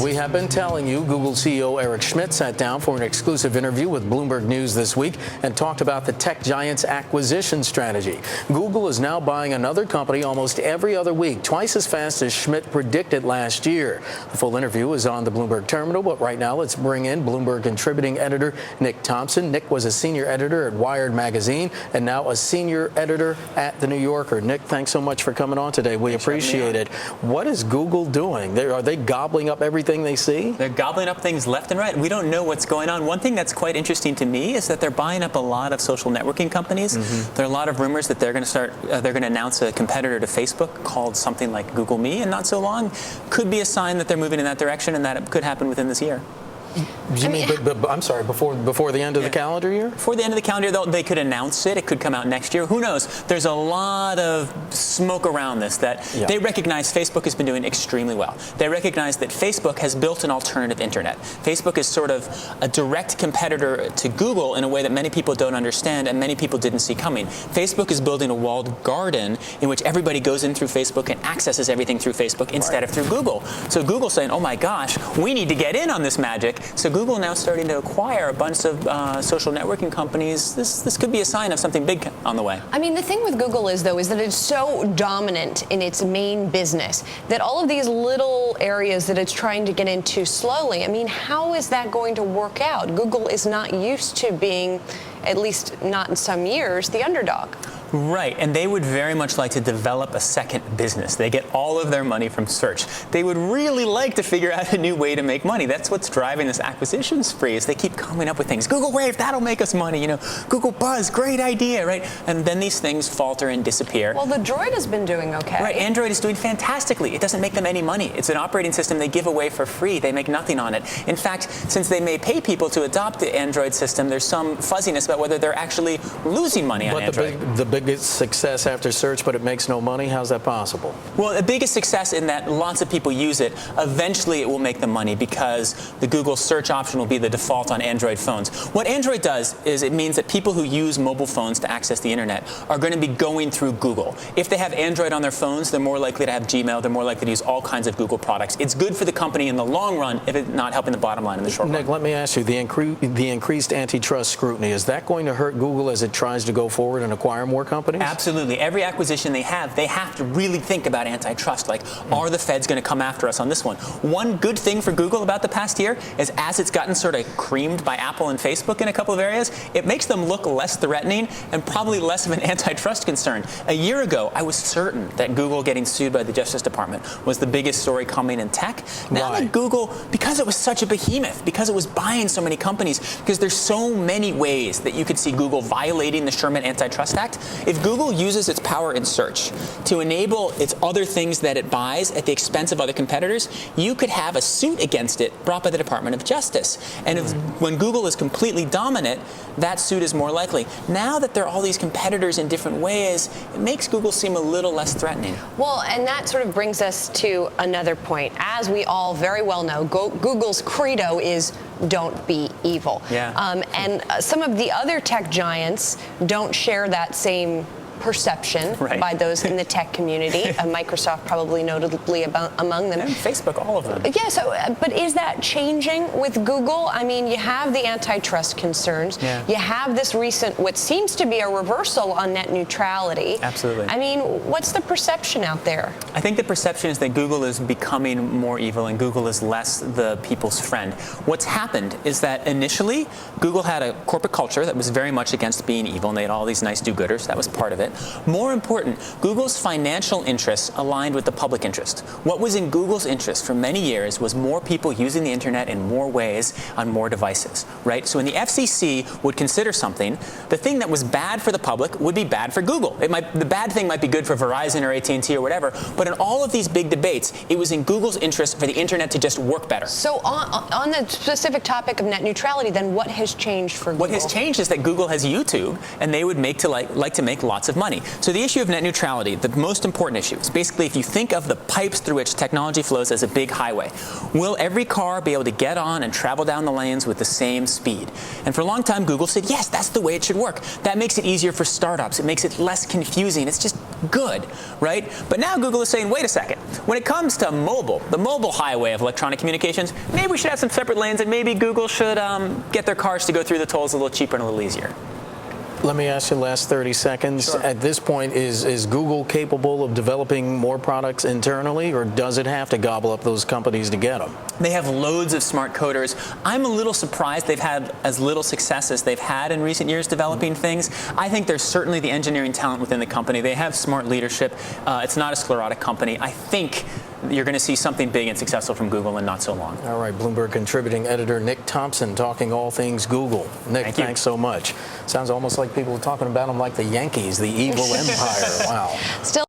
We have been telling you Google CEO Eric Schmidt sat down for an exclusive interview with Bloomberg News this week and talked about the tech giant's acquisition strategy. Google is now buying another company almost every other week, twice as fast as Schmidt predicted last year. The full interview is on the Bloomberg terminal, but right now let's bring in Bloomberg contributing editor Nick Thompson. Nick was a senior editor at Wired magazine and now a senior editor at The New Yorker. Nick, thanks so much for coming on today. We appreciate it. What is Google doing? Are they gobbling up everything they see? They're gobbling up things left and right. We don't know what's going on. One thing that's quite interesting to me is that they're buying up a lot of social networking companies. There are a lot of rumors that they're going to announce a competitor to Facebook called something like Google Me in not so long. Could be a sign that they're moving in that direction and that it could happen within this year. I'm sorry, before the end of the calendar year? Before the end of the calendar year, they could announce it. It could come out next year. Who knows? There's a lot of smoke around this that they recognize Facebook has been doing extremely well. They recognize that Facebook has built an alternative internet. Facebook is sort of a direct competitor to Google in a way that many people don't understand and many people didn't see coming. Facebook is building a walled garden in which everybody goes in through Facebook and accesses everything through Facebook instead of through Google. So Google's saying, oh my gosh, we need to get in on this magic. So Google now starting to acquire a bunch of social networking companies. This could be a sign of something big on the way. I mean, the thing with Google is, though, is that it's so dominant in its main business that all of these little areas that it's trying to get into slowly, I mean, how is that going to work out? Google is not used to being, at least not in some years, the underdog. Right, and they would very much like to develop a second business. They get all of their money from search. They would really like to figure out a new way to make money. That's what's driving this acquisition spree, is they keep coming up with things. Google Wave, that'll make us money, you know. Google Buzz, great idea, right? And then these things falter and disappear. Well, the Droid has been doing okay. Right, Android is doing fantastically. It doesn't make them any money. It's an operating system they give away for free. They make nothing on it. In fact, since they may pay people to adopt the Android system, there's some fuzziness about whether they're actually losing money on Android. The biggest success after search, but it makes no money? How's that possible? Well, the biggest success in that lots of people use it. Eventually, it will make them money because the Google search option will be the default on Android phones. What Android does is it means that people who use mobile phones to access the internet are going to be going through Google. If they have Android on their phones, they're more likely to have Gmail. They're more likely to use all kinds of Google products. It's good for the company in the long run if it's not helping the bottom line in the short run. Nick, let me ask you, the increased antitrust scrutiny, is that going to hurt Google as it tries to go forward and acquire more companies? Absolutely. Every acquisition they have to really think about antitrust. Like, are the feds going to come after us on this one? One good thing for Google about the past year is as it's gotten sort of creamed by Apple and Facebook in a couple of areas, it makes them look less threatening and probably less of an antitrust concern. A year ago, I was certain that Google getting sued by the Justice Department was the biggest story coming in tech. Now that Google, because it was such a behemoth, because it was buying so many companies, because there's so many ways that you could see Google violating the Sherman Antitrust Act, if Google uses its power in search to enable its other things that it buys at the expense of other competitors, you could have a suit against it brought by the Department of Justice. And when Google is completely dominant, that suit is more likely. Now that there are all these competitors in different ways, it makes Google seem a little less threatening. Well, and that sort of brings us to another point. As we all very well know, Google's credo is don't be evil. And some of the other tech giants don't share that same perception by those in the tech community. Microsoft probably notably among them. And Facebook, all of them. Yeah, so, but is that changing with Google? I mean, you have the antitrust concerns. You have this recent, what seems to be a reversal on net neutrality. Absolutely. I mean, what's the perception out there? I think the perception is that Google is becoming more evil and Google is less the people's friend. What's happened is that initially, Google had a corporate culture that was very much against being evil, and they had all these nice do-gooders. That was part of it. More important, Google's financial interests aligned with the public interest. What was in Google's interest for many years was more people using the internet in more ways on more devices, right? So when the FCC would consider something, the thing that was bad for the public would be bad for Google. The bad thing might be good for Verizon or AT&T or whatever, but in all of these big debates, it was in Google's interest for the internet to just work better. So on the specific topic of net neutrality, then what has changed for Google? What has changed is that Google has YouTube, and they would like to make lots of of money. So the issue of net neutrality, the most important issue, is basically if you think of the pipes through which technology flows as a big highway, will every car be able to get on and travel down the lanes with the same speed? And for a long time, Google said, yes, that's the way it should work. That makes it easier for startups. It makes it less confusing. It's just good, right? But now Google is saying, wait a second. When it comes to mobile, the mobile highway of electronic communications, maybe we should have some separate lanes, and maybe Google should get their cars to go through the tolls a little cheaper and a little easier. Let me ask you the last 30 seconds. Sure. At this point, is Google capable of developing more products internally, or does it have to gobble up those companies to get them? They have loads of smart coders. I'm a little surprised they've had as little success as they've had in recent years developing things. I think there's certainly the engineering talent within the company. They have smart leadership. It's not a sclerotic company. I think you're going to see something big and successful from Google in not so long. All right, Bloomberg contributing editor Nick Thompson talking all things Google. Nick, thanks so much. Sounds almost like people were talking about them like the Yankees, the evil empire. Wow. Still